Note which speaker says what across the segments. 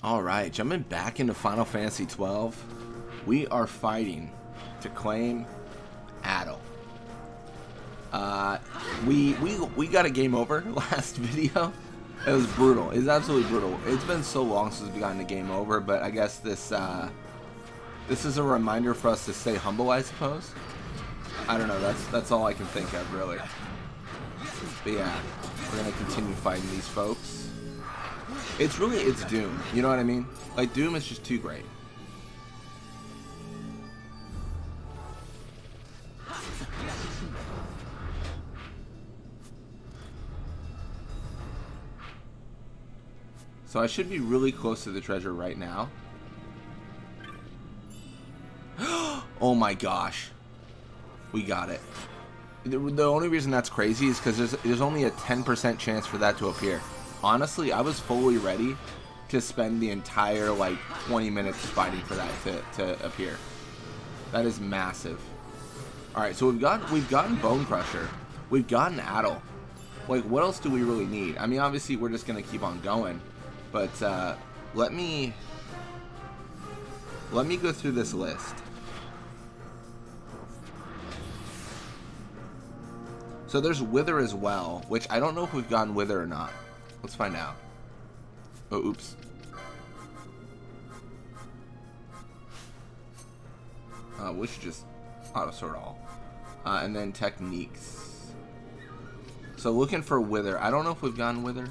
Speaker 1: Alright, jumping back into Final Fantasy XII, we are fighting to claim Addle. We got a game over last video. It was brutal. It's absolutely brutal. It's been so long since we gotten a game over, but I guess this is a reminder for us to stay humble, I suppose. I don't know, that's all I can think of, really. But yeah, we're gonna continue fighting these folks. It's Doom, you know what I mean? Like, Doom is just too great. So I should be really close to the treasure right now. Oh my gosh. We got it. The only reason that's crazy is because there's only a 10% chance for that to appear. Honestly, I was fully ready to spend the entire, like, 20 minutes fighting for that to appear. That is massive. Alright, so we've gotten Bone Crusher. We've gotten Addle. Like, what else do we really need? I mean, obviously, we're just going to keep on going. But, let me go through this list. So there's Wither as well, which I don't know if we've gotten Wither or not. Let's find out. Oh, oops. We should just auto-sort all. And then techniques. So looking for Wither. I don't know if we've gotten Wither.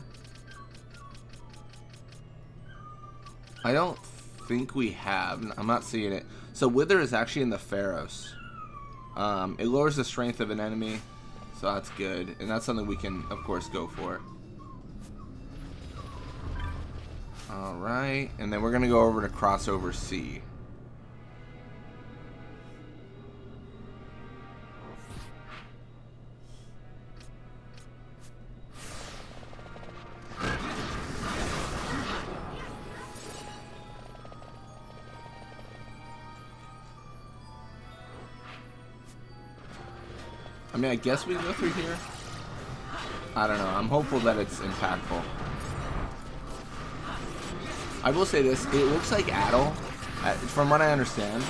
Speaker 1: I don't think we have. I'm not seeing it. So Wither is actually in the Pharos. It lowers the strength of an enemy. So that's good. And that's something we can, of course, go for. Alright, and then we're going to go over to Crossover C. I mean, I guess we can go through here. I don't know. I'm hopeful that it's impactful. I will say this, it looks like Addle, from what I understand,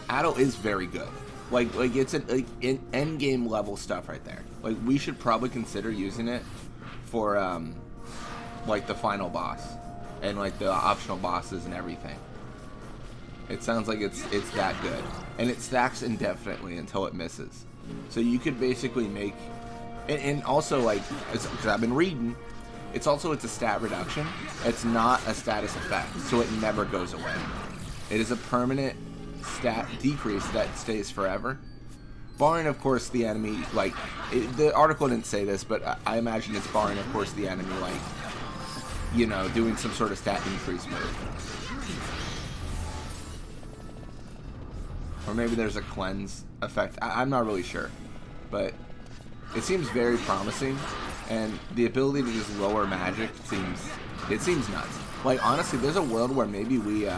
Speaker 1: Addle is very good. Like it's an end game level stuff right there. Like, we should probably consider using it for like the final boss and like the optional bosses and everything. It sounds like it's that good, and it stacks indefinitely until it misses. So you could basically make, and also, like, because I've been reading. It's a stat reduction. It's not a status effect, so it never goes away. It is a permanent stat decrease that stays forever. Barring, of course, the enemy, like, the article didn't say this, but I imagine it's barring, of course, the enemy, like, you know, doing some sort of stat increase move. Or maybe there's a cleanse effect. I'm not really sure. But it seems very promising. And the ability to just lower magic seems nuts. Like, honestly, there's a world where maybe we,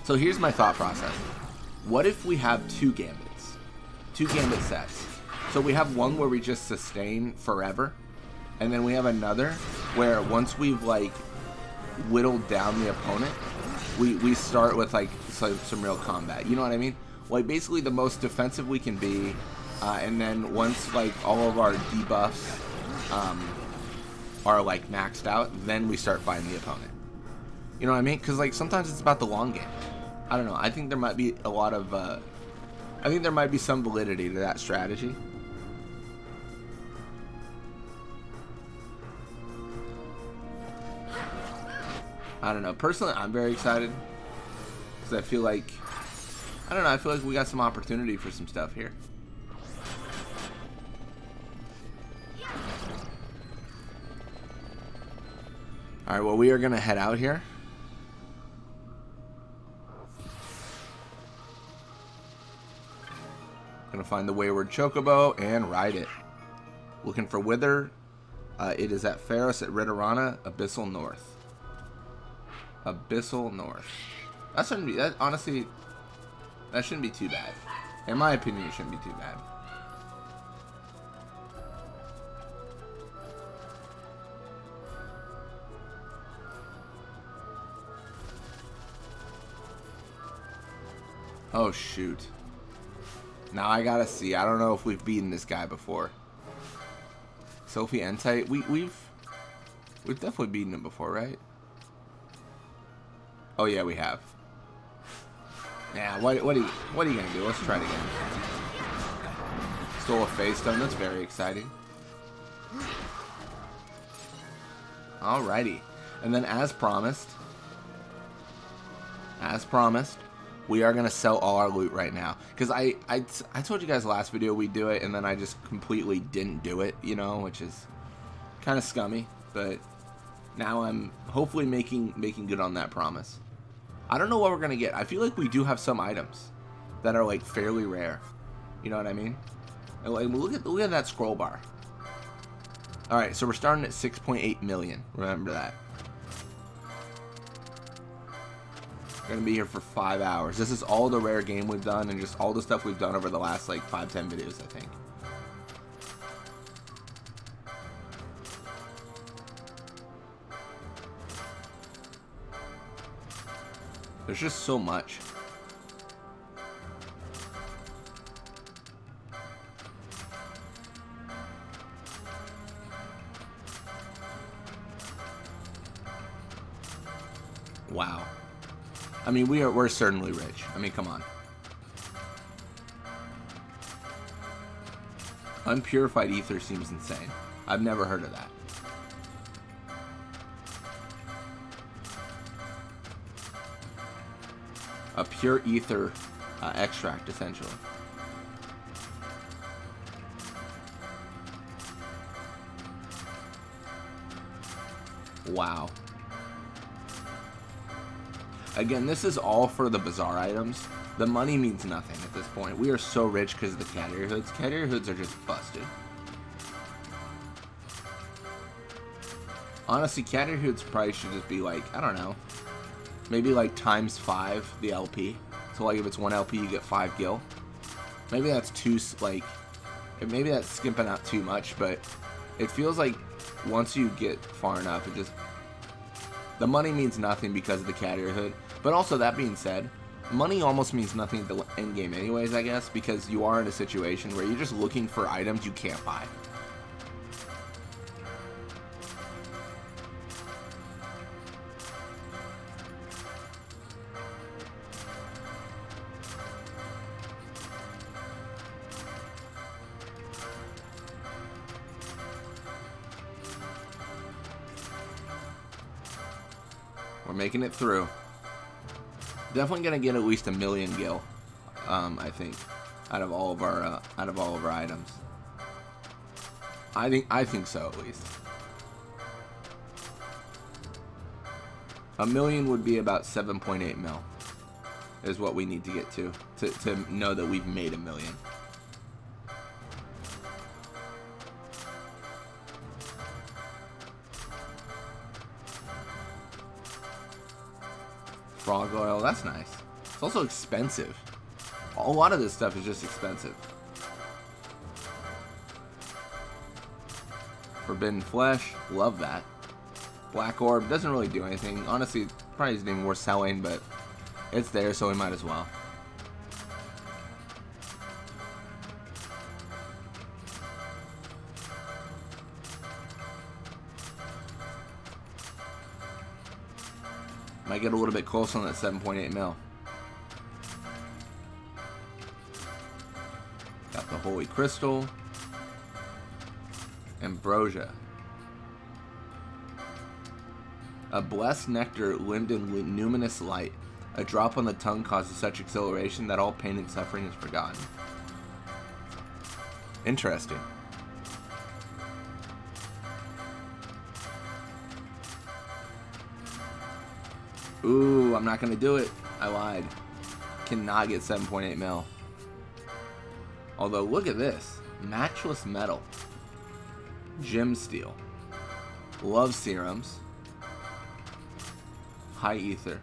Speaker 1: So here's my thought process. What if we have two gambits? Two gambit sets. So we have one where we just sustain forever. And then we have another where once we've, like, whittled down the opponent, we start with, like, some real combat. You know what I mean? Like, basically the most defensive we can be. And then once, like, all of our debuffs are, like, maxed out, then we start fighting the opponent. You know what I mean? Because, like, sometimes it's about the long game. I don't know. I think there might be a lot of, I think there might be some validity to that strategy. I don't know. Personally, I'm very excited. Because I feel like, I don't know, I feel like we got some opportunity for some stuff here. Alright, well, we are going to head out here. Going to find the Wayward Chocobo and ride it. Looking for Wither. It is at Pharos at Ritorana, Abyssal North. Abyssal North. That shouldn't be, that, honestly, that shouldn't be too bad. In my opinion, it shouldn't be too bad. Oh, shoot. Now I gotta see. I don't know if we've beaten this guy before. Sophie Entite. We've definitely beaten him before, right? Oh, yeah, we have. Yeah, what are you gonna do? Let's try it again. Stole a Phase Stone. That's very exciting. Alrighty. And then as promised, we are going to sell all our loot right now. Because I told you guys last video we'd do it, and then I just completely didn't do it, you know, which is kind of scummy. But now I'm hopefully making good on that promise. I don't know what we're going to get. I feel like we do have some items that are, like, fairly rare. You know what I mean? And, like, look at that scroll bar. Alright, so we're starting at 6.8 million. Remember that. We're going to be here for 5 hours. This is all the rare game we've done and just all the stuff we've done over the last, like, 5-10 videos, I think. There's just so much. Wow. I mean, we're certainly rich. I mean, come on. Unpurified ether seems insane. I've never heard of that. A pure ether extract, essentially. Wow. Again, this is all for the bazaar items. The money means nothing at this point. We are so rich because of the cat ear hoods. Cat ear hoods are just busted. Honestly, cat ear hoods probably should just be like, I don't know, maybe like times 5 the LP. So like if it's 1 LP, you get 5 gil. Maybe that's too, like, maybe that's skimping out too much, but it feels like once you get far enough, it just, the money means nothing because of the cat ear hood. But also, that being said, money almost means nothing at the end game anyways, I guess, because you are in a situation where you're just looking for items you can't buy. We're making it through. Definitely gonna get at least 1 million gil, I think, out of all of our items. I think so, at least. 1 million would be about 7.8 mil, is what we need to get to know that we've made 1 million. Frog oil, that's nice. It's also expensive. A lot of this stuff is just expensive. Forbidden flesh, love that. Black orb doesn't really do anything. Honestly, probably isn't even worth selling, but it's there, so we might as well. Might get a little bit closer on that 7.8 mil. Got the Holy Crystal. Ambrosia. A blessed nectar limned in luminous light. A drop on the tongue causes such acceleration that all pain and suffering is forgotten. Interesting. Ooh, I'm not going to do it. I lied. Cannot get 7.8 mil. Although, look at this. Matchless metal. Gem steel. Love serums. High ether.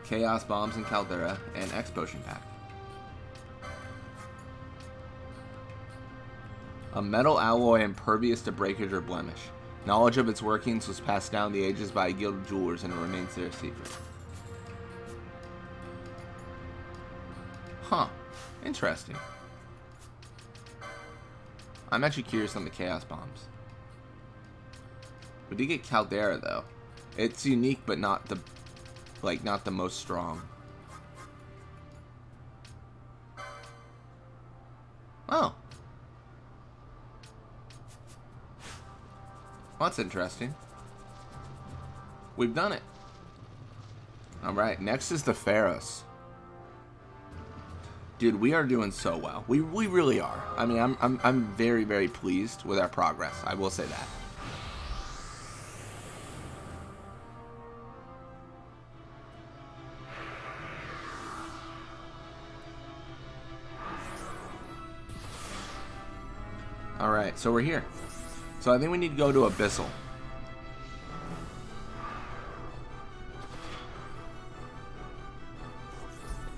Speaker 1: Chaos bombs and caldera. And X potion pack. A metal alloy impervious to breakage or blemish. Knowledge of its workings was passed down the ages by a guild of jewelers, and it remains their secret. Huh. Interesting. I'm actually curious on the Chaos Bombs. We did get Caldera, though. It's unique, but not the, like, not the most strong. Oh. Well, that's interesting. We've done it. Alright, next is the Pharaohs. Dude, we are doing so well. We really are. I mean, I'm very, very pleased with our progress. I will say that. Alright, so we're here. So I think we need to go to Abyssal.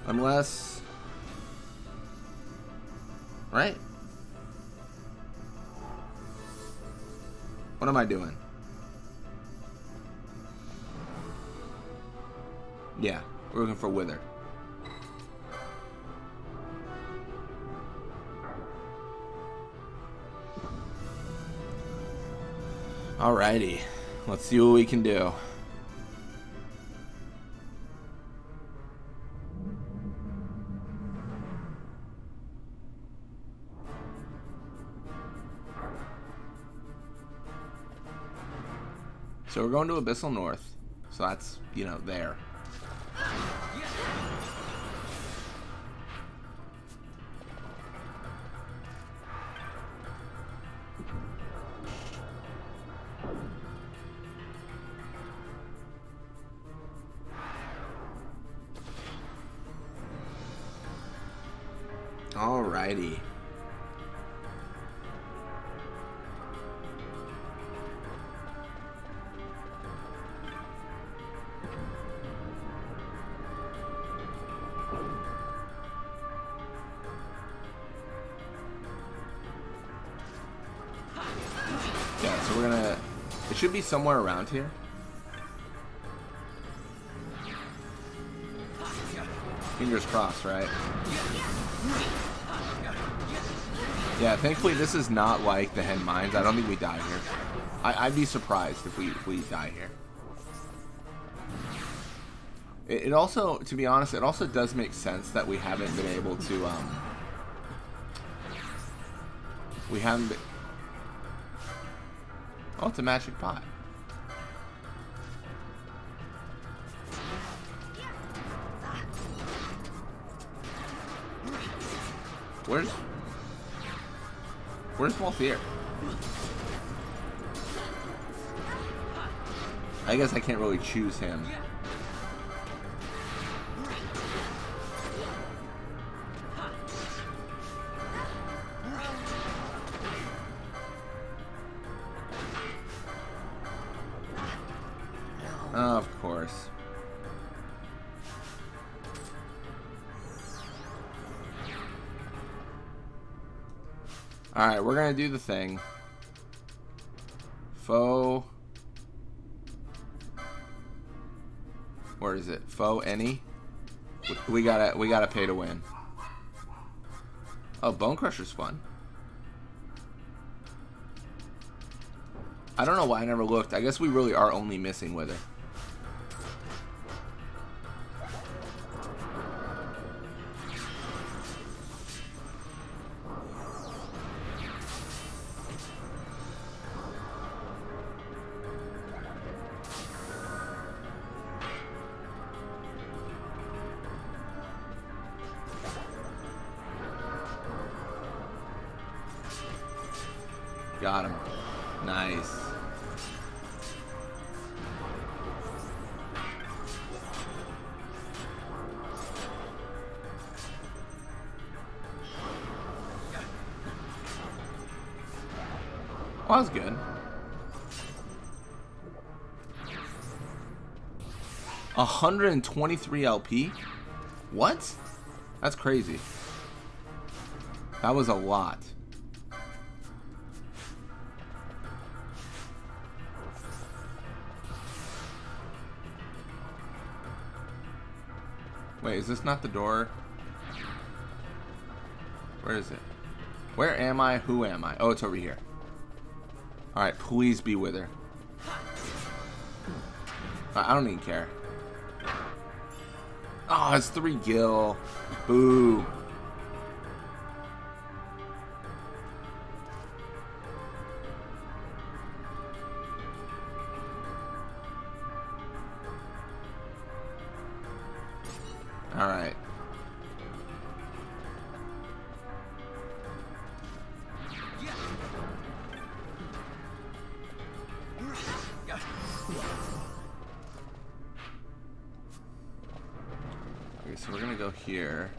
Speaker 1: Unless... Right? What am I doing? Yeah, we're looking for Wither. Alrighty, let's see what we can do. So we're going to Abyssal North, so that's, you know, there. Alrighty. Yeah, so we're gonna... It should be somewhere around here. Fingers crossed, right? Yeah, thankfully this is not like the Hen Mines. I don't think we die here. I'd be surprised if we die here. It also, to be honest, it also does make sense that we haven't been able to, we haven't been... Oh, it's a magic pot. Where's Walthier? I guess I can't really choose him. Oh, of course. Alright, we're gonna do the thing. Foe. Where is it? Foe any? We gotta pay to win. Oh, Bone Crusher's fun. I don't know why I never looked. I guess we really are only missing Wither. Got him. Nice. Well, that was good. 123 LP? What? That's crazy. That was a lot. Wait, is this not the door? Where is it? Where am I? Who am I? Oh, it's over here. Alright, please be Wither. I don't even care. Oh, it's 3 gil. Boo. Alright. Okay, so we're gonna go here.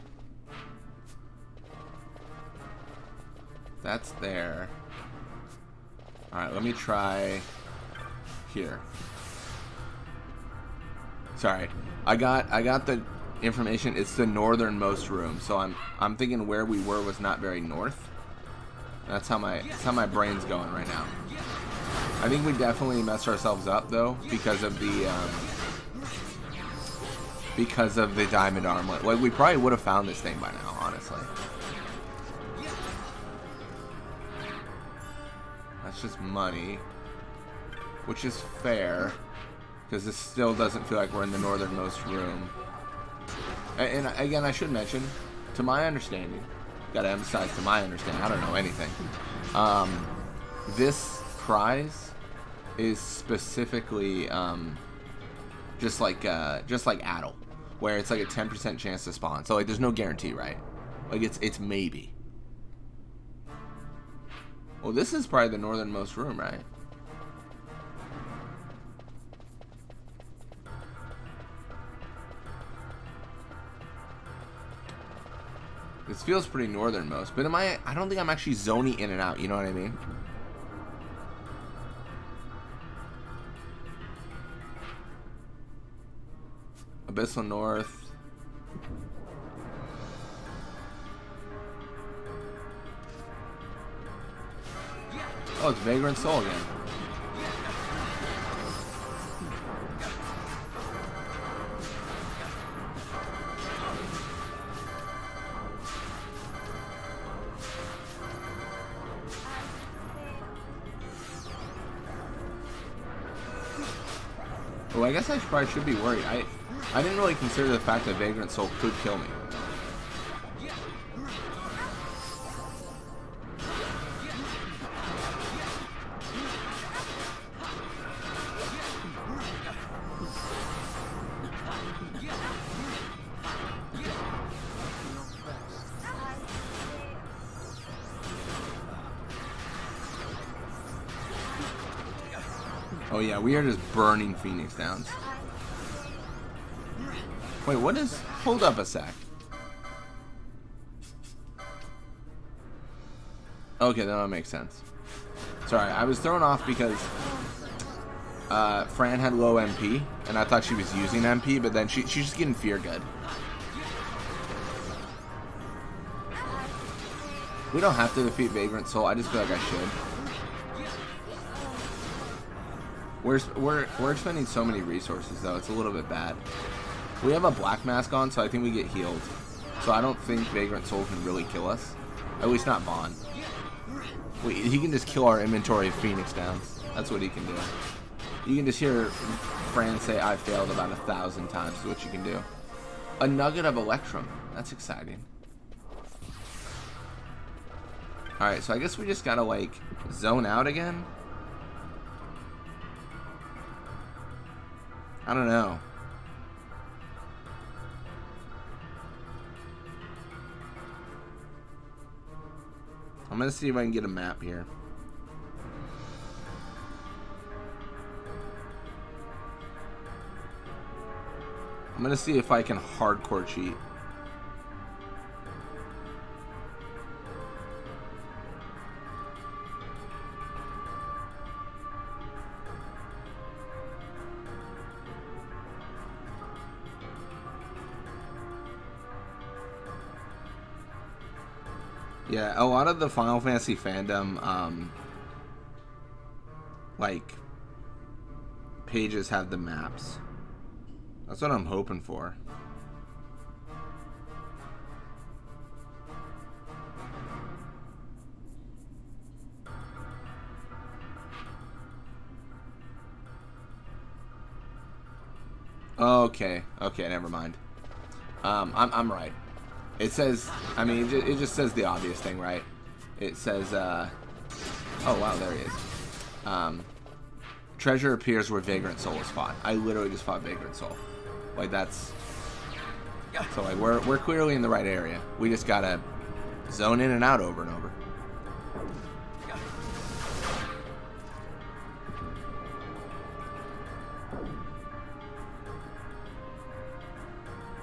Speaker 1: That's there. Alright, let me try here. Sorry. I got the information. It's the northernmost room, so I'm thinking where we were was not very north. That's how my brain's going right now. I think we definitely messed ourselves up though because of the diamond armlet. Like, we probably would have found this thing by now, honestly. That's just money, which is fair because this still doesn't feel like we're in the northernmost room. And again, I should mention, to my understanding, gotta emphasize to my understanding, I don't know anything. This prize is specifically just like Addle, where it's like a 10% chance to spawn. So like, there's no guarantee, right? Like it's maybe. Well, this is probably the northernmost room, right? This feels pretty northernmost, but I don't think I'm actually zoning in and out, you know what I mean? Abyssal North. Oh, it's Vagrant Soul again. Well, I guess I probably should be worried. I didn't really consider the fact that Vagrant Soul could kill me. Oh yeah, we are just burning Phoenix Downs. Wait, what is... Hold up a sec. Okay, that makes sense. Sorry, I was thrown off because Fran had low MP, and I thought she was using MP, but then she's just getting fear good. We don't have to defeat Vagrant Soul, I just feel like I should. We're spending so many resources though, it's a little bit bad. We have a black mask on, so I think we get healed. So I don't think Vagrant Soul can really kill us. At least not Vaughn. He can just kill our inventory of Phoenix Downs. That's what he can do. You can just hear Fran say, I failed about 1,000 times is what you can do. A nugget of Electrum. That's exciting. Alright, so I guess we just gotta like zone out again. I don't know. I'm gonna see if I can get a map here. I'm gonna see if I can hardcore cheat. Yeah, a lot of the Final Fantasy fandom, like, pages have the maps. That's what I'm hoping for. Okay. Okay, never mind. I'm right. It says, I mean, it just says the obvious thing, right? It says, oh wow, there he is. Treasure appears where Vagrant Soul is fought. I literally just fought Vagrant Soul. Like, that's... So, like, we're clearly in the right area. We just gotta zone in and out over and over.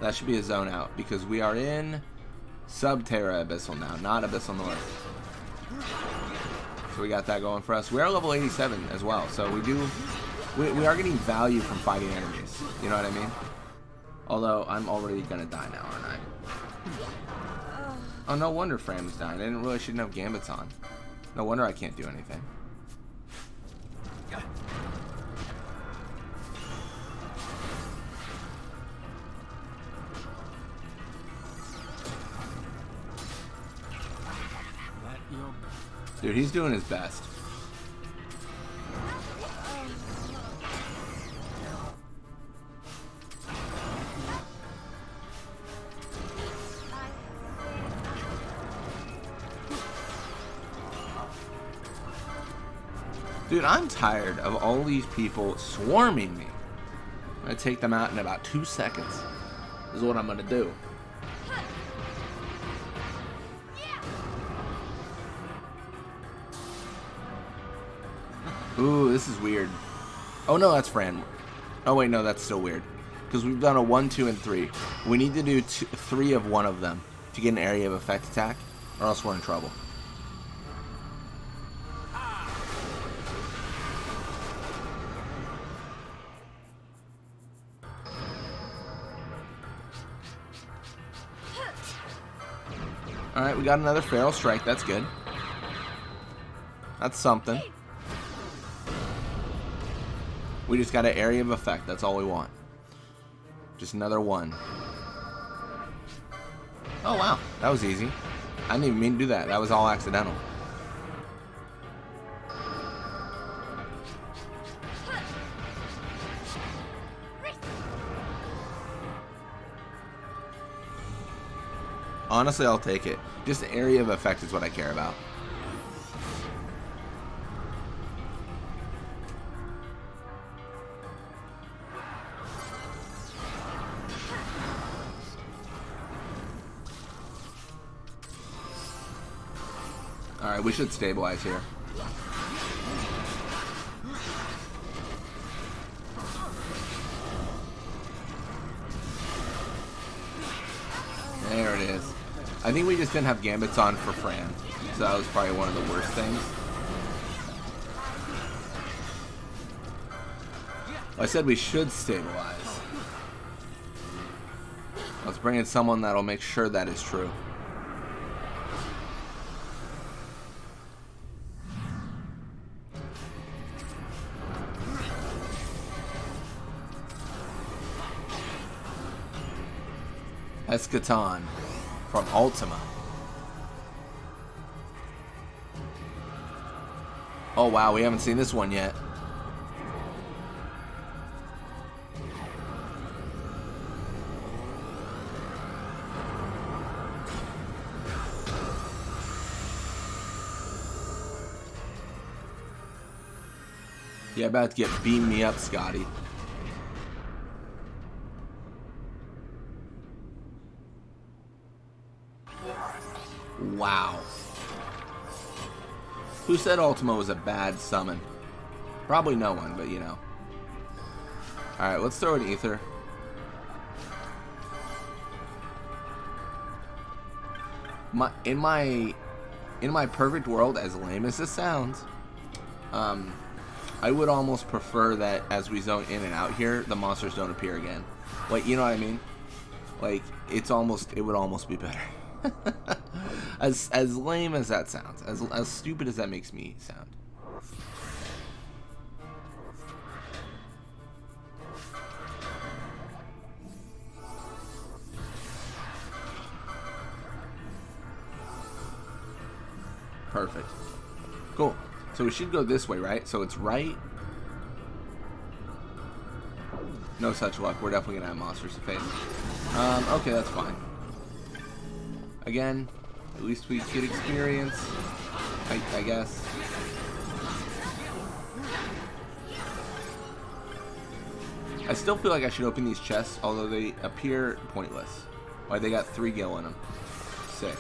Speaker 1: That should be a zone out, because we are in Subterra Abyssal now, not Abyssal North. So we got that going for us. We are level 87 as well, so we are getting value from fighting enemies. You know what I mean? Although, I'm already gonna die now, aren't I? Oh, no wonder Fran was dying. I didn't really shouldn't have gambits on. No wonder I can't do anything. Dude, he's doing his best. Dude, I'm tired of all these people swarming me. I'm gonna take them out in about 2 seconds. This is what I'm gonna do. Ooh, this is weird. Oh no, that's Fran. Oh wait, no, that's still weird. Because we've done a 1, 2, and 3. We need to do 3 of one of them to get an area of effect attack, or else we're in trouble. Alright, we got another Feral Strike. That's good. That's something. We just got an area of effect. That's all we want. Just another one. Oh, wow. That was easy. I didn't even mean to do that. That was all accidental. Honestly, I'll take it. Just the area of effect is what I care about. Alright, we should stabilize here. There it is. I think we just didn't have gambits on for Fran. So that was probably one of the worst things. I said we should stabilize. Let's bring in someone that'll make sure that is true. XII from Ultima. Oh wow, we haven't seen this one yet. Yeah, about to get beam me up, Scotty. Wow. Who said Ultima was a bad summon? Probably no one, but you know. Alright, let's throw an Ether. In my perfect world, as lame as this sounds, I would almost prefer that as we zone in and out here, the monsters don't appear again. Like, you know what I mean? Like, it would almost be better. as lame as that sounds, as stupid as that makes me sound. Perfect. Cool. So we should go this way, right? So it's right. No such luck. We're definitely gonna have monsters to face. Okay, that's fine. Again, at least we get experience, I guess. I still feel like I should open these chests, although they appear pointless. Like, they got 3 gil in them. Sick.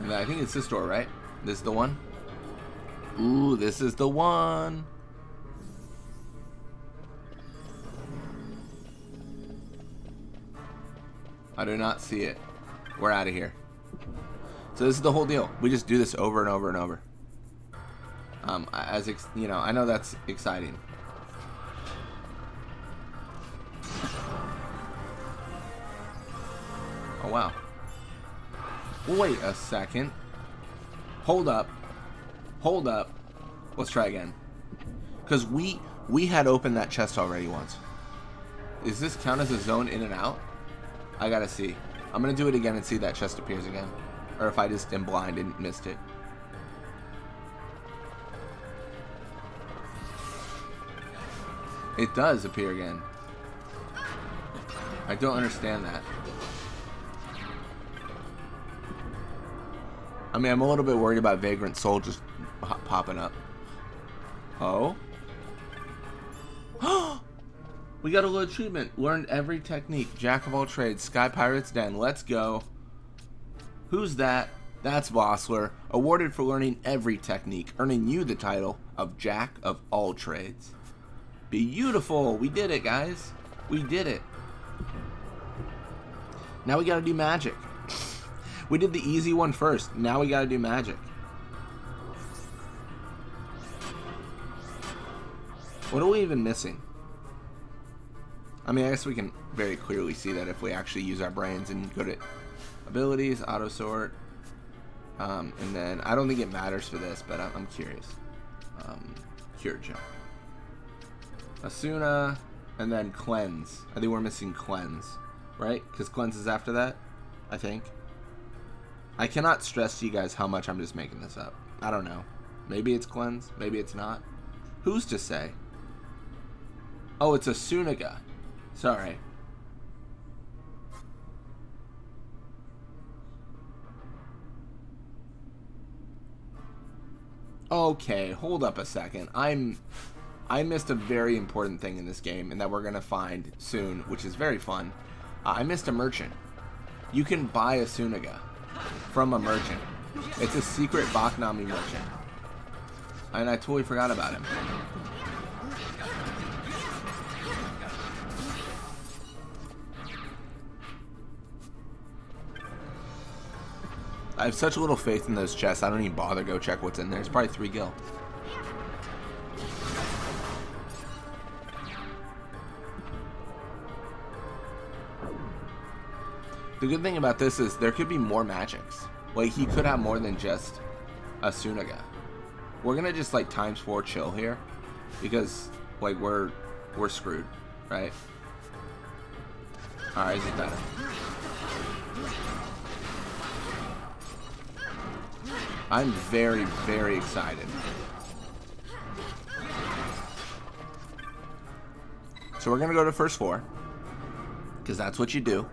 Speaker 1: And I think it's this door, right? This is the one? Ooh, this is the one! I do not see it. We're out of here. So this is the whole deal. We just do this over and over and over. You know, I know that's exciting. Oh wow. Wait a second. Hold up. Hold up. Let's try again. Because we had opened that chest already once. Does this count as a zone in and out? I gotta see. I'm gonna do it again and see if that chest appears again. Or if I just am blind and missed it. It does appear again. I don't understand that. I mean, I'm a little bit worried about Vagrant Soul just popping up. Oh? We got a little achievement. Learned every technique. Jack of all trades. Sky Pirate's Den. Let's go. Who's that? That's Vossler. Awarded for learning every technique. Earning you the title of Jack of all trades. Beautiful. We did it, guys. We did it. Now we gotta do magic. We did the easy one first. Now we gotta do magic. What are we even missing? I mean, I guess we can very clearly see that if we actually use our brains and go to abilities, auto sort, and then I don't think it matters for this, but I'm curious. Cure Gem, Asuna, and then cleanse. I think we're missing cleanse, right? Because cleanse is after that, I think. I cannot stress to you guys how much I'm just making this up. I don't know. Maybe it's cleanse, maybe it's not. Who's to say? Oh, it's Asunaga. Sorry. Okay, hold up a second. I missed a very important thing in this game, and that we're gonna find soon, which is very fun. I missed a merchant. You can buy a Sunaga from a merchant. It's a secret Baknami merchant, and I totally forgot about him. I have such little faith in those chests, I don't even bother go check what's in there. It's probably 3 gil. The good thing about this is there could be more magics. Like, he could have more than just a Sunaga. We're gonna just, like, ×4 chill here. Because, like, we're screwed, right? Alright, is it better? I'm very, very excited. So we're gonna go to first floor, because that's what you do.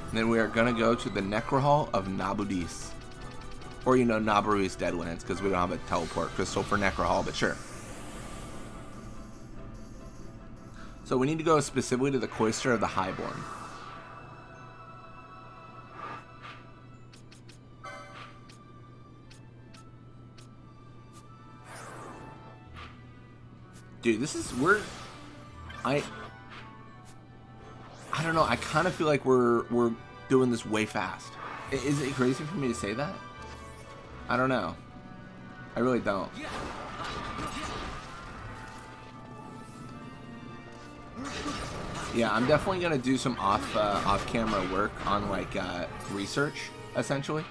Speaker 1: And then we are going to go to the Necro Hall of Nabudis. Or, you know, Nabaru's Deadlands, because we don't have a teleport crystal for Necro Hall, but sure. So we need to go specifically to the Cloister of the Highborn. Dude, this is... I don't know, I kind of feel like we're doing this way fast. Is it crazy for me to say that? I don't know. I really don't. Yeah, I'm definitely gonna do some off-camera work on like research, essentially.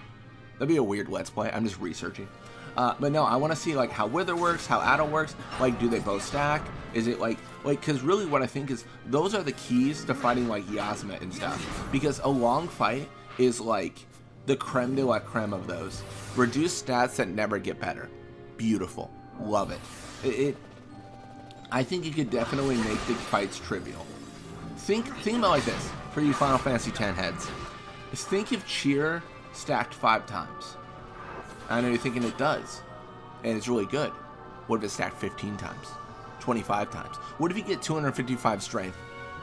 Speaker 1: That'd be a weird Let's Play. I'm just researching. But no, I want to see like how Wither works, how Addle works. Like, do they both stack? Is it like, because really what I think is those are the keys to fighting like Yasma and stuff. Because a long fight is like the creme de la creme of those. Reduced stats that never get better. Beautiful. Love it. I think it could definitely make the fights trivial. Think about it like this, for you Final Fantasy X heads. Is think if Cheer stacked 5 times. I know you're thinking it does, and it's really good. What if it stacked 15 times? 25 times? What if you get 255 strength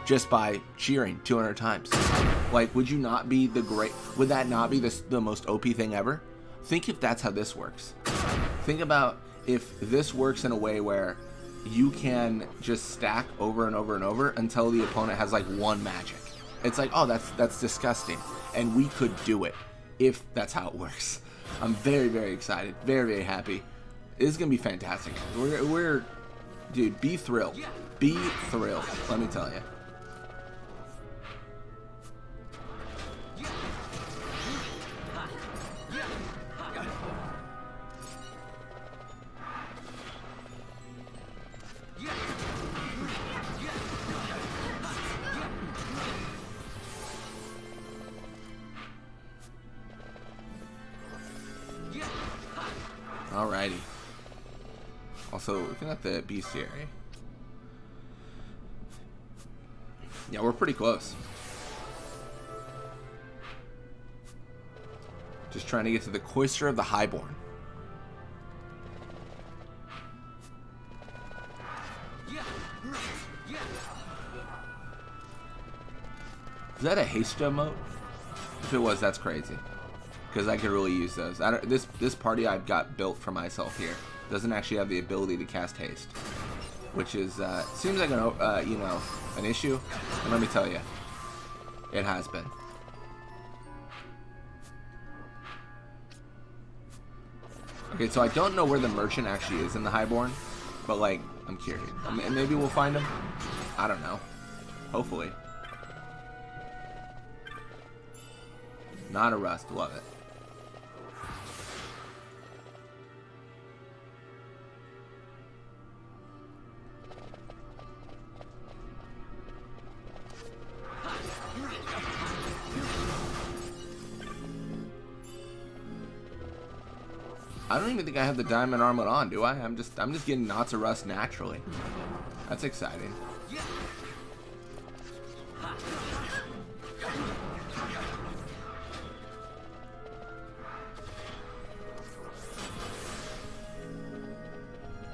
Speaker 1: just by cheering 200 times? Like, would you not be would that not be the most OP thing ever? Think if that's how this works. Think about if this works in a way where you can just stack over and over and over until the opponent has like 1 magic. It's like, oh, that's disgusting. And we could do it if that's how it works. I'm very, very excited. Very, very happy. This is going to be fantastic. Dude, be thrilled. Be thrilled. Let me tell you. Alrighty. Also, looking at the bestiary. Yeah, we're pretty close. Just trying to get to the Cloister of the Highborn. Is that a haste emote? If it was, that's crazy. Because I could really use those. This party I've got built for myself here doesn't actually have the ability to cast haste, which is seems like an issue. And let me tell you, it has been. Okay, so I don't know where the merchant actually is in the Highborn, but like I'm curious. And maybe we'll find him. I don't know. Hopefully. Not a rust. Love it. I don't even think I have the diamond armlet on, do I? I'm just getting knots of rust naturally. That's exciting.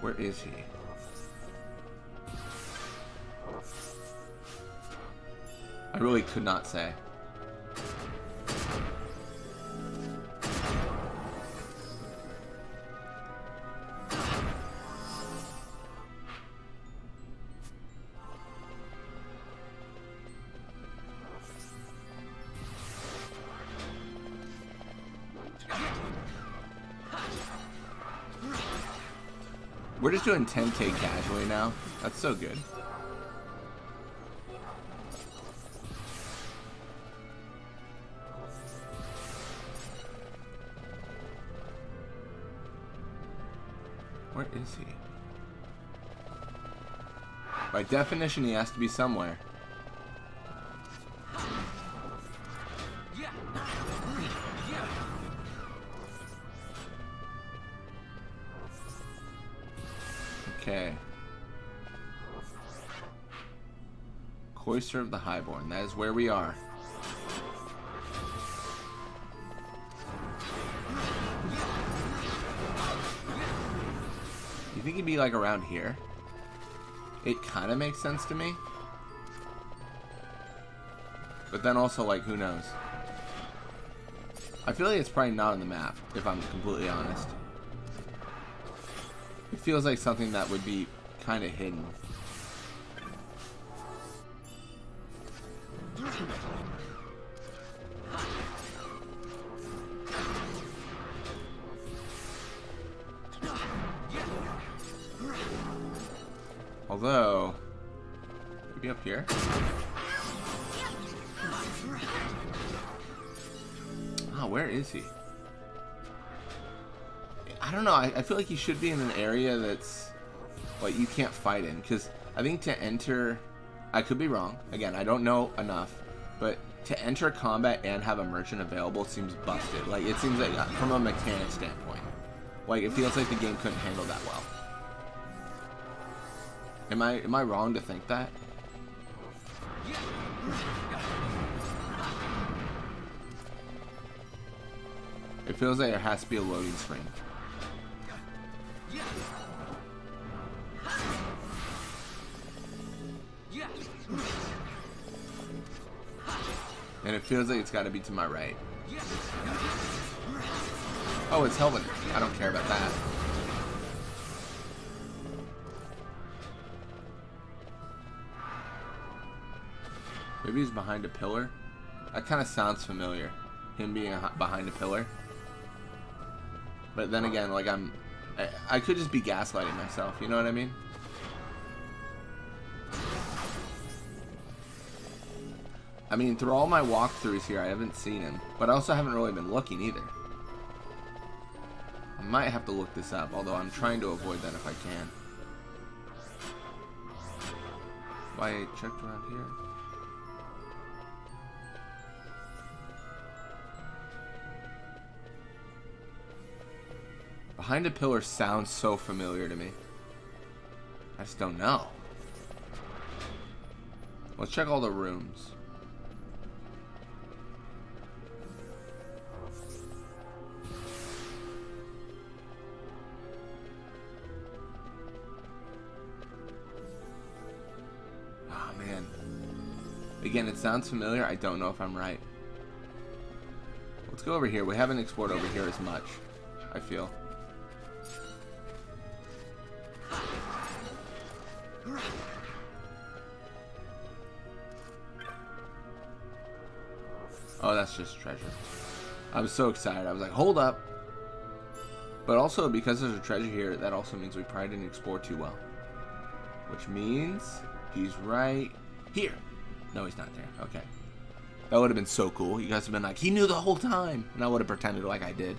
Speaker 1: Where is he? I really could not say. We're just doing 10k casually now. That's so good. Where is he? By definition, he has to be somewhere. Okay. Cloister of the Highborn. That is where we are. You think he'd be like around here? It kind of makes sense to me. But then also, like, who knows? I feel like it's probably not on the map, if I'm completely honest. It feels like something that would be kind of hidden. Although, it Be up here. Oh, where is he? I don't know. I feel like he should be in an area that's like you can't fight in, because I think to enter, I could be wrong. Again, I don't know enough, but to enter combat and have a merchant available seems busted. Like it seems like from a mechanic standpoint, like it feels like the game couldn't handle that well. Am I wrong to think that? It feels like there has to be a loading screen. And it feels like it's got to be to my right. Oh, it's Helvet. I don't care about that. Maybe he's behind a pillar. That kind of sounds familiar. Him being behind a pillar. But then again, like I could just be gaslighting myself. You know what I mean? I mean, through all my walkthroughs here, I haven't seen him. But I also haven't really been looking either. I might have to look this up, although I'm trying to avoid that if I can. Why I checked around here? Behind a pillar sounds so familiar to me. I just don't know. Let's check all the rooms. Oh man. Again, it sounds familiar. I don't know if I'm right. Let's go over here. We haven't explored over here as much, I feel. Oh, that's just treasure. I was so excited. I was like, hold up. But also, because there's a treasure here, that also means we probably didn't explore too well. Which means he's right here. No, he's not there. Okay. That would have been so cool. You guys have been like, he knew the whole time. And I would have pretended like I did.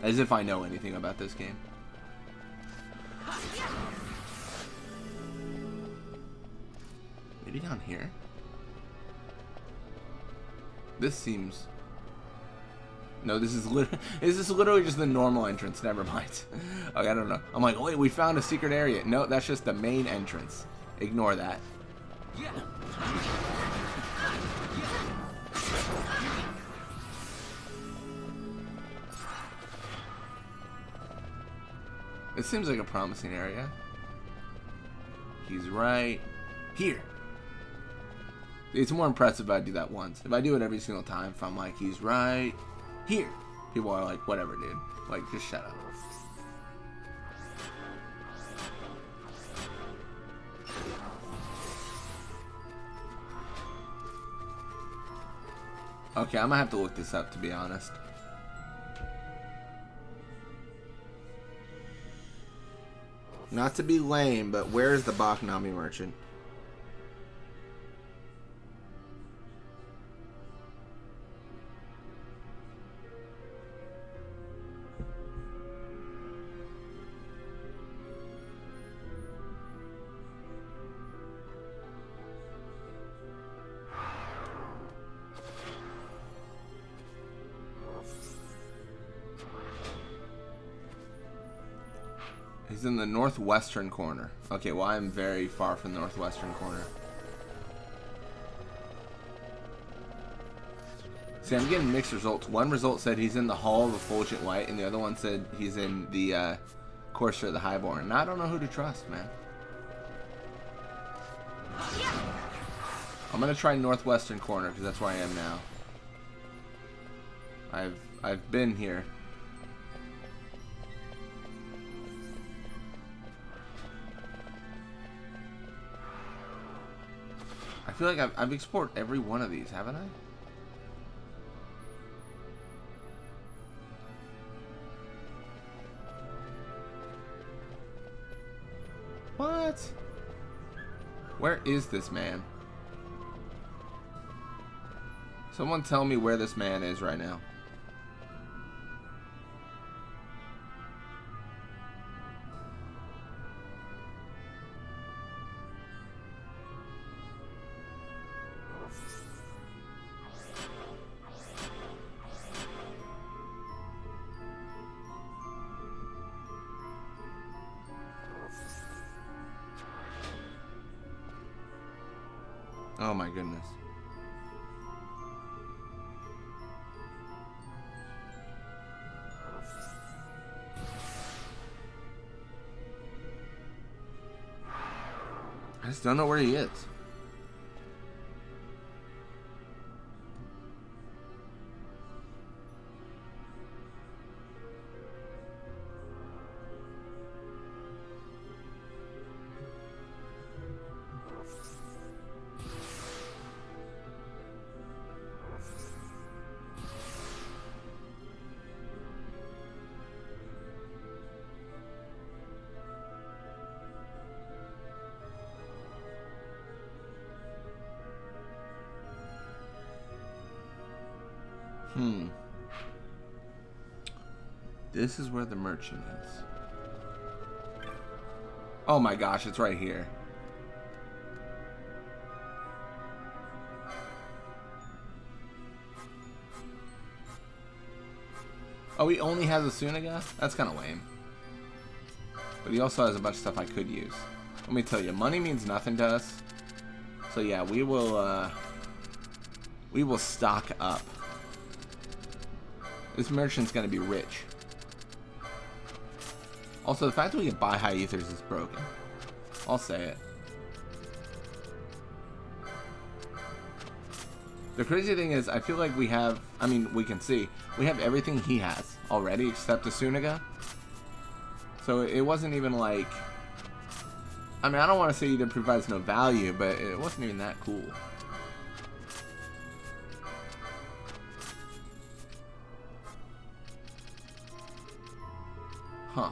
Speaker 1: As if I know anything about this game. Maybe down here? This seems... No, this is literally just the normal entrance. Never mind. Okay, I don't know. I'm like, wait, we found a secret area. No, that's just the main entrance. Ignore that. It seems like a promising area. He's right here. It's more impressive if I do that once. If I do it every single time, if I'm like, he's right here, people are like, whatever, dude. Like, just shut up. Okay, I'm gonna have to look this up, to be honest. Not to be lame, but where is the Baknami merchant? He's in the northwestern corner. Okay, well, I'm very far from the northwestern corner. See, I'm getting mixed results. One result said he's in the Hall of Effulgent Light, and the other one said he's in the Courser of the Highborn. And I don't know who to trust, man. I'm gonna try northwestern corner because that's where I am now. I've been here. I feel like I've explored every one of these, haven't I? What? Where is this man? Someone tell me where this man is right now. Oh my goodness. I just don't know where he is. This is where the merchant is. Oh my gosh, it's right here. Oh, he only has a Sunaga? That's kind of lame. But he also has a bunch of stuff I could use. Let me tell you, money means nothing to us. So yeah, we will stock up. This merchant's gonna be rich. Also, the fact that we can buy high ethers is broken. I'll say it. The crazy thing is, I feel like we have, I mean, we can see, we have everything he has already except a Sunaga. So it wasn't even like, I mean, I don't want to say it provides no value, but it wasn't even that cool. Huh.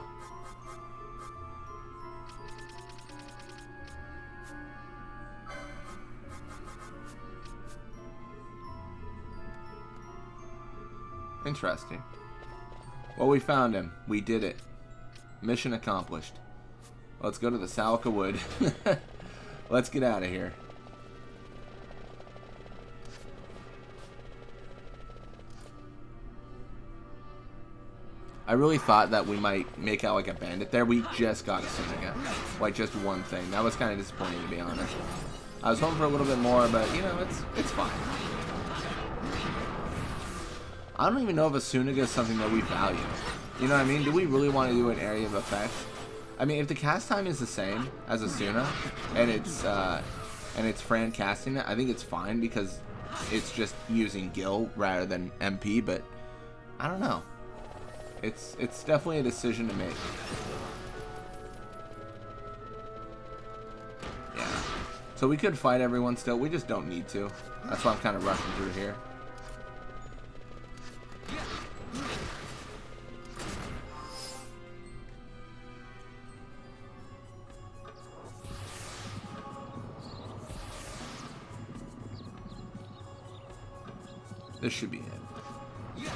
Speaker 1: Interesting. Well, we found him. We did it. Mission accomplished. Let's go to the Salika Wood. Let's get out of here. I really thought that we might make out like a bandit there. We just got a Sunaga. Like just one thing. That was kind of disappointing, to be honest. I was hoping for a little bit more, but you know, it's fine. I don't even know if a Sunaga is something that we value. You know what I mean? Do we really want to do an area of effect? I mean, if the cast time is the same as a Suna, and it's Fran casting it, I think it's fine because it's just using Gil rather than MP. But I don't know. It's definitely a decision to make. Yeah. So we could fight everyone still. We just don't need to. That's why I'm kind of rushing through here. This should be it.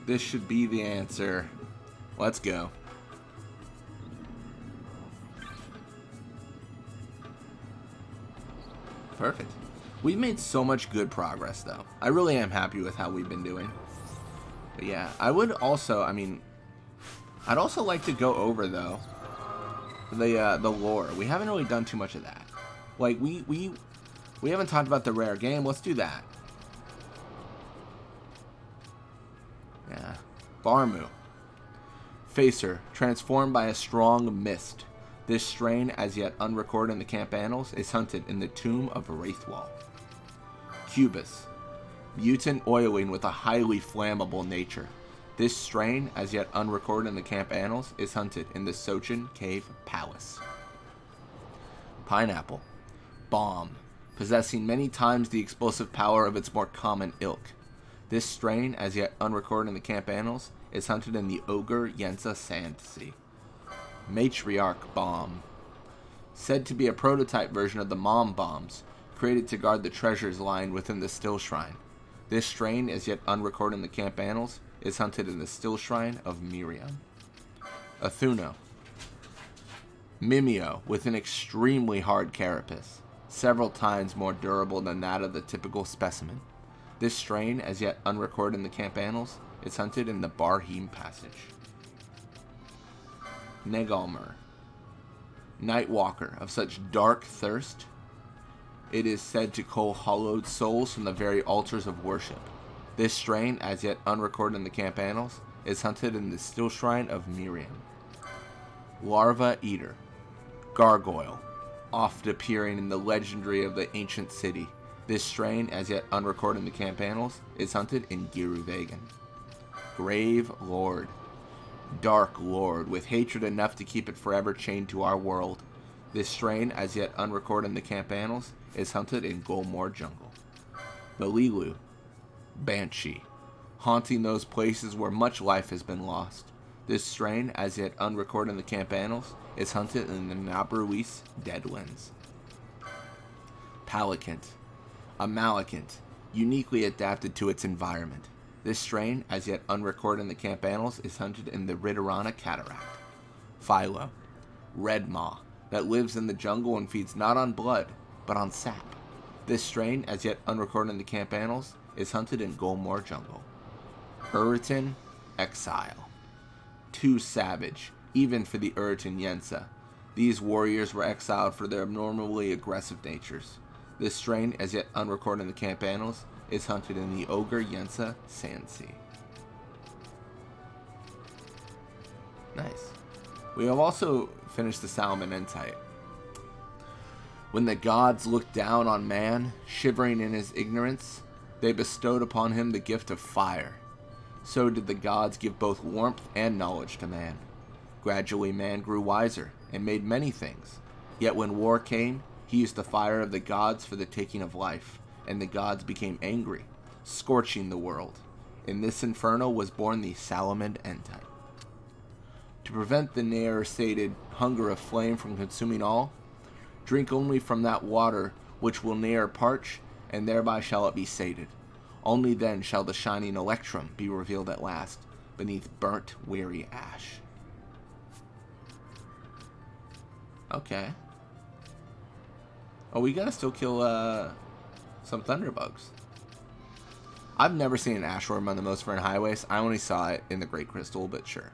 Speaker 1: This should be the answer. Let's go. Perfect. We've made so much good progress, though. I really am happy with how we've been doing. But yeah, I would also, I mean, I'd also like to go over, though, the lore. We haven't really done too much of that. Like, we haven't talked about the rare game. Let's do that. Yeah. Barmu. Facer, transformed by a strong mist. This strain, as yet unrecorded in the camp annals, is hunted in the tomb of Wraithwall. Cubus. Mutant oiling with a highly flammable nature. This strain, as yet unrecorded in the camp annals, is hunted in the Sochin Cave Palace. Pineapple. Bomb. Possessing many times the explosive power of its more common ilk. This strain, as yet unrecorded in the camp annals, is hunted in the Ogre Yensa Sand Sea. Matriarch Bomb. Said to be a prototype version of the Mom Bombs, created to guard the treasures lying within the Still Shrine. This strain, as yet unrecorded in the camp annals, is hunted in the Still Shrine of Miriam. Athuno. Mimeo, with an extremely hard carapace, several times more durable than that of the typical specimen. This strain, as yet unrecorded in the camp annals, is hunted in the Barheem Passage. Negalmer. Nightwalker of such dark thirst, it is said to cull hollowed souls from the very altars of worship. This strain, as yet unrecorded in the camp annals, is hunted in the Still Shrine of Miriam. Larva Eater. Gargoyle, oft appearing in the legendary of the ancient city. This strain, as yet unrecorded in the camp annals, is hunted in Giruvegan. Grave Lord. Dark Lord, with hatred enough to keep it forever chained to our world. This strain, as yet unrecorded in the camp annals, is hunted in Golmore Jungle. Malilu. Banshee, haunting those places where much life has been lost. This strain, as yet unrecorded in the camp annals, is hunted in the Nabruis Deadlands. Palicant. A Malekith, uniquely adapted to its environment. This strain, as yet unrecorded in the camp annals, is hunted in the Ridorana Cataract. Philo. Red Maw, that lives in the jungle and feeds not on blood, but on sap. This strain, as yet unrecorded in the camp annals, is hunted in Golmore Jungle. Uritan Exile. Too savage, even for the Uritan Yensa. These warriors were exiled for their abnormally aggressive natures. This strain, as yet unrecorded in the camp annals, is hunted in the Ogre Yensa Sand Sea. Nice. We have also finished the Salmon Entite. When the gods looked down on man, shivering in his ignorance, they bestowed upon him the gift of fire. So did the gods give both warmth and knowledge to man. Gradually man grew wiser, and made many things. Yet when war came, he used the fire of the gods for the taking of life, and the gods became angry, scorching the world. In this inferno was born the Salamand Entite. To prevent the ne'er-sated hunger of flame from consuming all, drink only from that water which will ne'er parch, and thereby shall it be sated. Only then shall the shining electrum be revealed at last, beneath burnt, weary ash. Okay. Oh, we gotta still kill, some thunderbugs. I've never seen an ashworm on the Mosfern highways. I only saw it in the Great Crystal, but sure.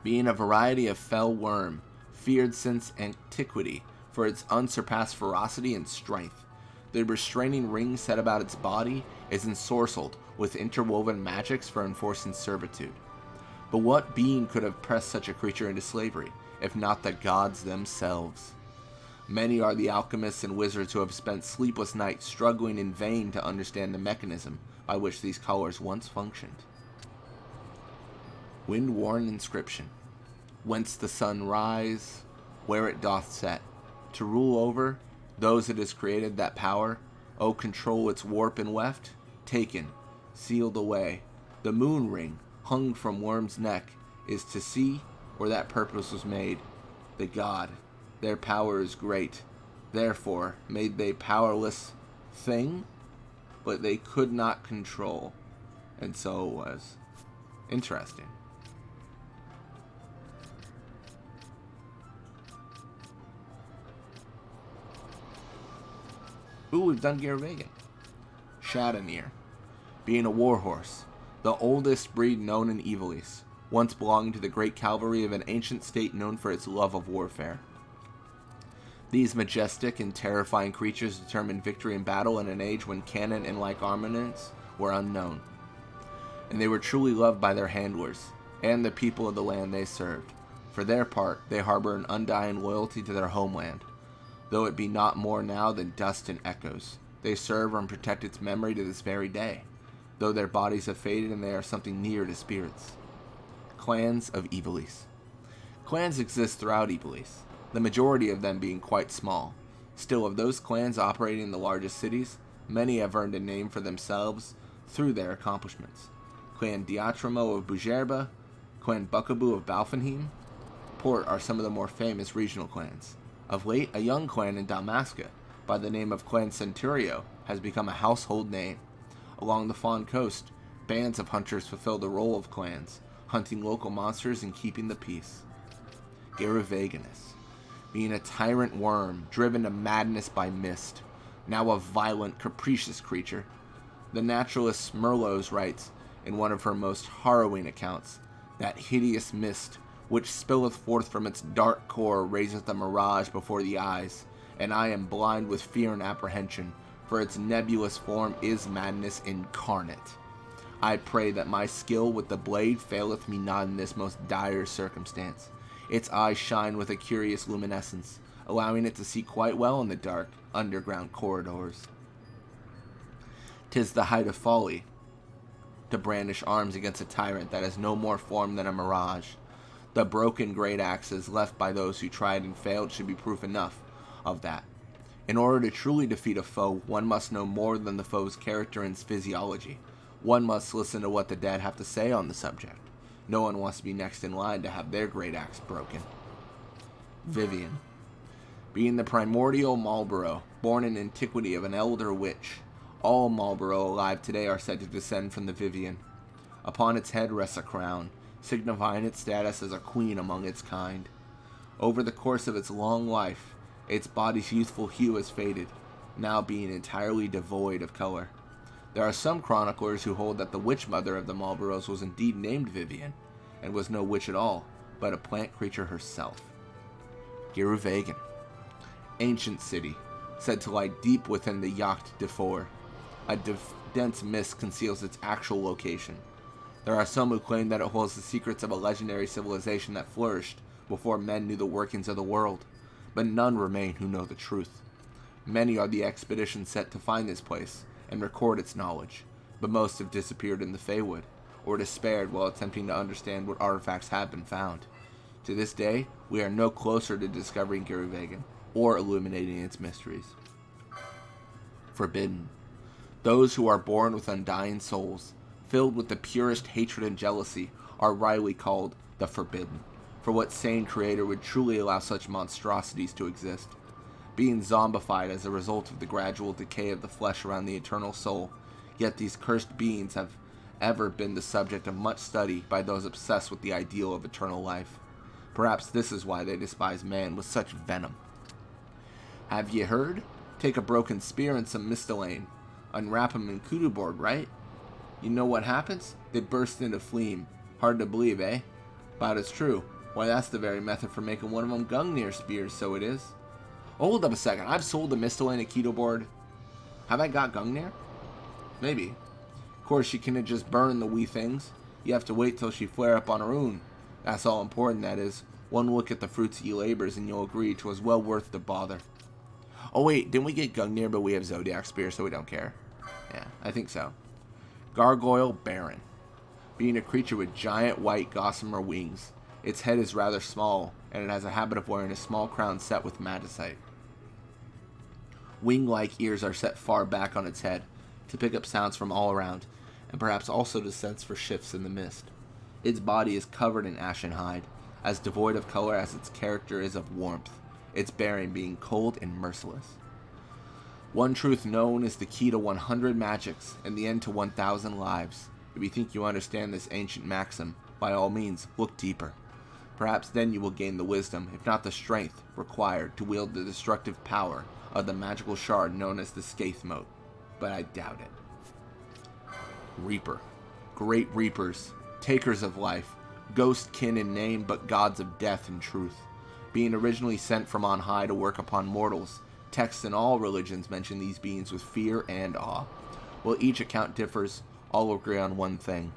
Speaker 1: Being a variety of fell worm, feared since antiquity for its unsurpassed ferocity and strength. The restraining ring set about its body is ensorcelled with interwoven magics for enforcing servitude. But what being could have pressed such a creature into slavery, if not the gods themselves? Many are the alchemists and wizards who have spent sleepless nights struggling in vain to understand the mechanism by which these colors once functioned. Wind-worn inscription. Whence the sun rise, where it doth set, to rule over those it has created that power, O control its warp and weft, taken, sealed away. The moon ring, hung from worm's neck, is to see where that purpose was made. The god, their power is great, therefore made they powerless thing, but they could not control. And so it was. Interesting. Ooh, we've done Giruvegan. Shadowneer. Being a warhorse, the oldest breed known in Ivalice, once belonging to the great cavalry of an ancient state known for its love of warfare. These majestic and terrifying creatures determined victory in battle in an age when cannon and like armaments were unknown. And they were truly loved by their handlers, and the people of the land they served. For their part, they harbor an undying loyalty to their homeland, though it be not more now than dust and echoes. They serve and protect its memory to this very day, though their bodies have faded and they are something near to spirits. Clans of Ivalice. Clans exist throughout Ivalice, the majority of them being quite small. Still, of those clans operating in the largest cities, many have earned a name for themselves through their accomplishments. Clan Diatramo of Bujerba, Clan Buckaboo of Balfenheim, port are some of the more famous regional clans. Of late, a young clan in Dalmasca, by the name of Clan Centurio, has become a household name. Along the Fawn Coast, bands of hunters fulfill the role of clans, hunting local monsters and keeping the peace. Garuvaganus, being a tyrant worm driven to madness by mist, now a violent, capricious creature. The naturalist Merlos writes, in one of her most harrowing accounts, that hideous mist, which spilleth forth from its dark core, raiseth a mirage before the eyes, and I am blind with fear and apprehension, for its nebulous form is madness incarnate. I pray that my skill with the blade faileth me not in this most dire circumstance. Its eyes shine with a curious luminescence, allowing it to see quite well in the dark, underground corridors. 'Tis the height of folly to brandish arms against a tyrant that has no more form than a mirage. The broken great axes left by those who tried and failed should be proof enough of that. In order to truly defeat a foe, one must know more than the foe's character and physiology. One must listen to what the dead have to say on the subject. No one wants to be next in line to have their great axe broken. Vivian, being the primordial Marlborough, born in antiquity of an elder witch, all Marlborough alive today are said to descend from the Vivian. Upon its head rests a crown, signifying its status as a queen among its kind. Over the course of its long life, its body's youthful hue has faded, now being entirely devoid of color. There are some chroniclers who hold that the witch mother of the Marlboroughs was indeed named Vivian, and was no witch at all, but a plant creature herself. Garuvagan, ancient city, said to lie deep within the Yacht d'For. A dense mist conceals its actual location. There are some who claim that it holds the secrets of a legendary civilization that flourished before men knew the workings of the world, but none remain who know the truth. Many are the expeditions set to find this place and record its knowledge, but most have disappeared in the Feywood, or despaired while attempting to understand what artifacts have been found. To this day, we are no closer to discovering Garuvagan, or illuminating its mysteries. Forbidden. Those who are born with undying souls, filled with the purest hatred and jealousy, are rightly called the Forbidden. For what sane creator would truly allow such monstrosities to exist? Being zombified as a result of the gradual decay of the flesh around the eternal soul, yet these cursed beings have ever been the subject of much study by those obsessed with the ideal of eternal life. Perhaps this is why they despise man with such venom. Have ye heard? Take a broken spear and some mistylane. Unwrap 'em in kudu board, right? You know what happens? They burst into flame. Hard to believe, eh? But it's true. Why, that's the very method for making one of them Gungnir spears, so it is. Hold up a second. I've sold the mistylane at keto board. Have I got Gungnir? Maybe. Of course, she couldn't just burn the wee things. You have to wait till she flare up on her own. That's all important, that is. One look at the fruits of ye labors and you'll agree 'twas well worth the bother. Oh wait, didn't we get Gungnir but we have Zodiac Spear, so we don't care? Yeah, I think so. Gargoyle Baron. Being a creature with giant white gossamer wings, its head is rather small, and it has a habit of wearing a small crown set with magnesite. Wing-like ears are set far back on its head, to pick up sounds from all around, and perhaps also to sense for shifts in the mist. Its body is covered in ashen hide, as devoid of color as its character is of warmth, its bearing being cold and merciless. One truth known is the key to 100 magics, and the end to 1,000 lives. If you think you understand this ancient maxim, by all means, look deeper. Perhaps then you will gain the wisdom, if not the strength, required to wield the destructive power of the magical shard known as the Skaithmote. But I doubt it. Reaper. Great reapers, takers of life, ghost kin in name but gods of death and truth. Being originally sent from on high to work upon mortals, texts in all religions mention these beings with fear and awe. While each account differs, all agree on one thing: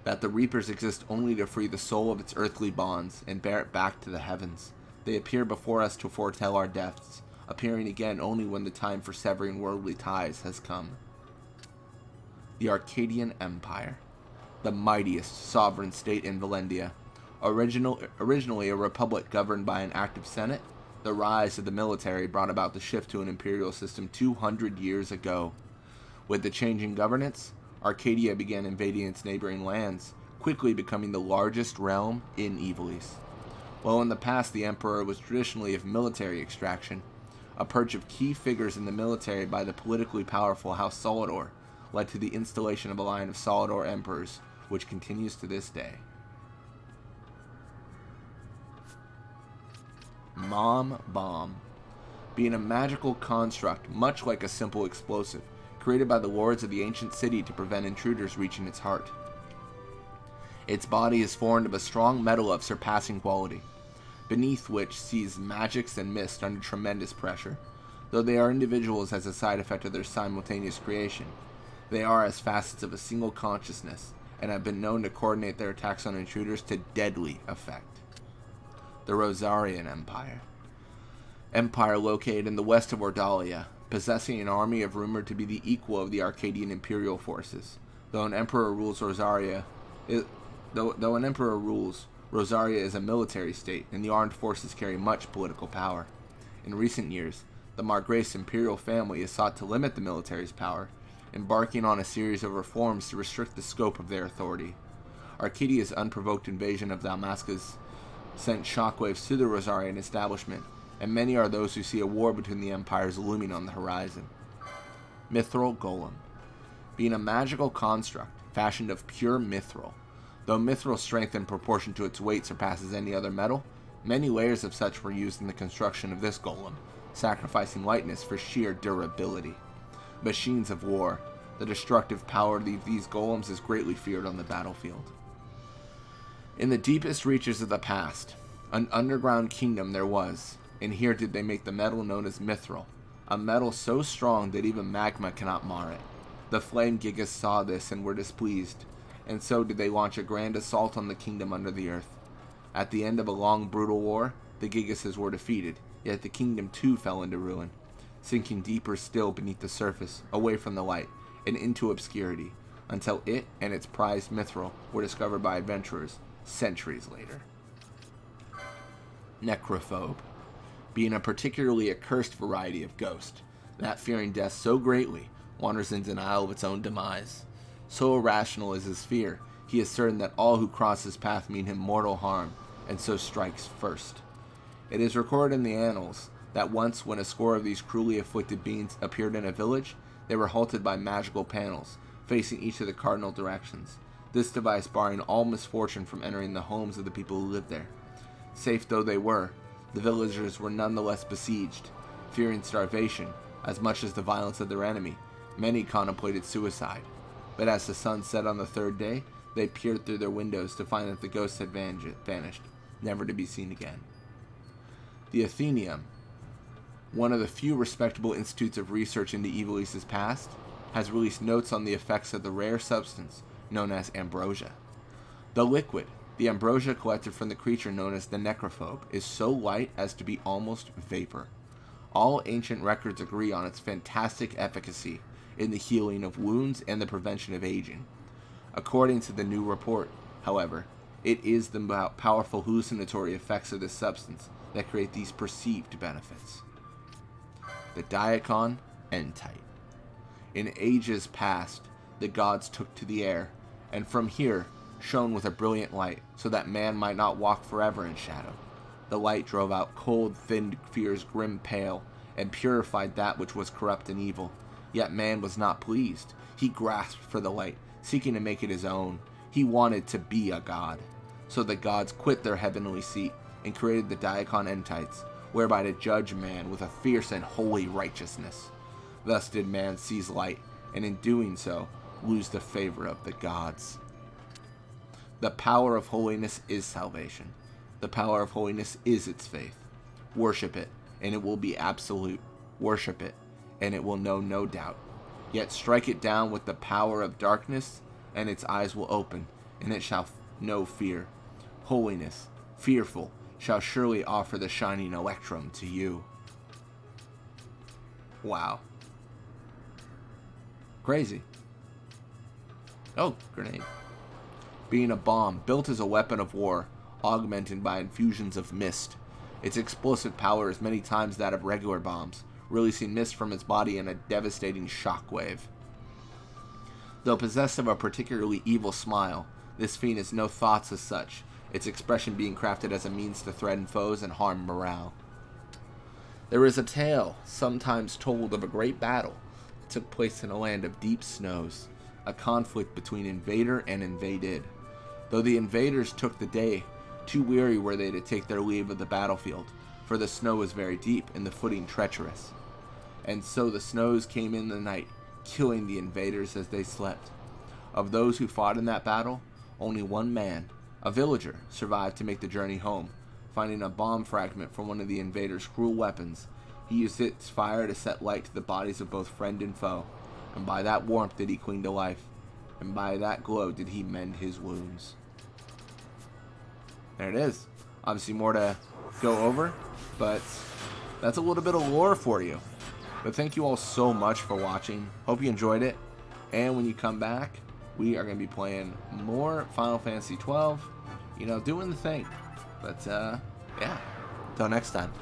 Speaker 1: that the Reapers exist only to free the soul of its earthly bonds and bear it back to the heavens. They appear before us to foretell our deaths, appearing again only when the time for severing worldly ties has come. The Arcadian Empire, the mightiest sovereign state in Valendia. Originally a republic governed by an active senate, the rise of the military brought about the shift to an imperial system 200 years ago. With the change in governance, Arcadia began invading its neighboring lands, quickly becoming the largest realm in Ivalice. While in the past the Emperor was traditionally of military extraction, a purge of key figures in the military by the politically powerful House Solidor led to the installation of a line of Solidor emperors, which continues to this day. Mom Bomb. Being a magical construct, much like a simple explosive, created by the lords of the ancient city to prevent intruders reaching its heart. Its body is formed of a strong metal of surpassing quality, beneath which sees magics and mist under tremendous pressure. Though they are individuals as a side effect of their simultaneous creation, they are as facets of a single consciousness, and have been known to coordinate their attacks on intruders to deadly effect. The Rosarian Empire located in the west of Ordalia, possessing an army of rumored to be the equal of the Arcadian imperial forces. Though an emperor rules, Rosaria is a military state, and the armed forces carry much political power. In recent years, the Margrace imperial family has sought to limit the military's power, embarking on a series of reforms to restrict the scope of their authority. Arcadia's unprovoked invasion of Dalmascus sent shockwaves to the Rosarian establishment, and many are those who see a war between the empires looming on the horizon. Mithril Golem. Being a magical construct fashioned of pure mithril, though mithril's strength in proportion to its weight surpasses any other metal, many layers of such were used in the construction of this golem, sacrificing lightness for sheer durability. Machines of war. The destructive power of these golems is greatly feared on the battlefield. In the deepest reaches of the past, an underground kingdom there was, and here did they make the metal known as mithril, a metal so strong that even magma cannot mar it. The Flame Gigas saw this and were displeased, and so did they launch a grand assault on the kingdom under the earth. At the end of a long, brutal war, the Gigases were defeated, yet the kingdom too fell into ruin, sinking deeper still beneath the surface, away from the light, and into obscurity, until it and its prized mithril were discovered by adventurers centuries later. Necrophobe. Being a particularly accursed variety of ghost, that fearing death so greatly, wanders in denial of its own demise. So irrational is his fear, he is certain that all who cross his path mean him mortal harm, and so strikes first. It is recorded in the annals that once when a score of these cruelly afflicted beings appeared in a village, they were halted by magical panels, facing each of the cardinal directions, this device barring all misfortune from entering the homes of the people who lived there. Safe though they were, the villagers were nonetheless besieged. Fearing starvation, as much as the violence of their enemy, many contemplated suicide. But as the sun set on the third day, they peered through their windows to find that the ghosts had vanished, never to be seen again. The Athenaeum, one of the few respectable institutes of research into Ivalice's past, has released notes on the effects of the rare substance known as ambrosia. The liquid, the ambrosia collected from the creature known as the necrophobe, is so light as to be almost vapor. All ancient records agree on its fantastic efficacy in the healing of wounds and the prevention of aging. According to the new report, however, it is the powerful hallucinatory effects of this substance that create these perceived benefits. The Diakon Entite. In ages past, the gods took to the air, and from here shone with a brilliant light, so that man might not walk forever in shadow. The light drove out cold, thin fear's grim pale, and purified that which was corrupt and evil. Yet man was not pleased. He grasped for the light, seeking to make it his own. He wanted to be a god. So the gods quit their heavenly seat and created the Diakon Entites, whereby to judge man with a fierce and holy righteousness. Thus did man seize light, and in doing so, lose the favor of the gods. The power of holiness is salvation. The power of holiness is its faith. Worship it, and it will be absolute. Worship it, and it will know no doubt. Yet strike it down with the power of darkness, and its eyes will open, and it shall know fear. Holiness, fearful, shall surely offer the shining electrum to you. Wow. Crazy. Oh, grenade. Being a bomb, built as a weapon of war, augmented by infusions of mist. Its explosive power is many times that of regular bombs, releasing mist from its body in a devastating shockwave. Though possessed of a particularly evil smile, this fiend has no thoughts as such, its expression being crafted as a means to threaten foes and harm morale. There is a tale sometimes told of a great battle that took place in a land of deep snows, a conflict between invader and invaded. Though the invaders took the day, too weary were they to take their leave of the battlefield, for the snow was very deep and the footing treacherous. And so the snows came in the night, killing the invaders as they slept. Of those who fought in that battle, only one man, a villager, survived to make the journey home. Finding a bomb fragment from one of the invaders' cruel weapons, he used its fire to set light to the bodies of both friend and foe, and by that warmth did he cling to life, and by that glow did he mend his wounds. There it is. Obviously more to go over, but that's a little bit of lore for you. But thank you all so much for watching. Hope you enjoyed it. And when you come back, we are going to be playing more Final Fantasy XII. You know, doing the thing. But, yeah. Till next time.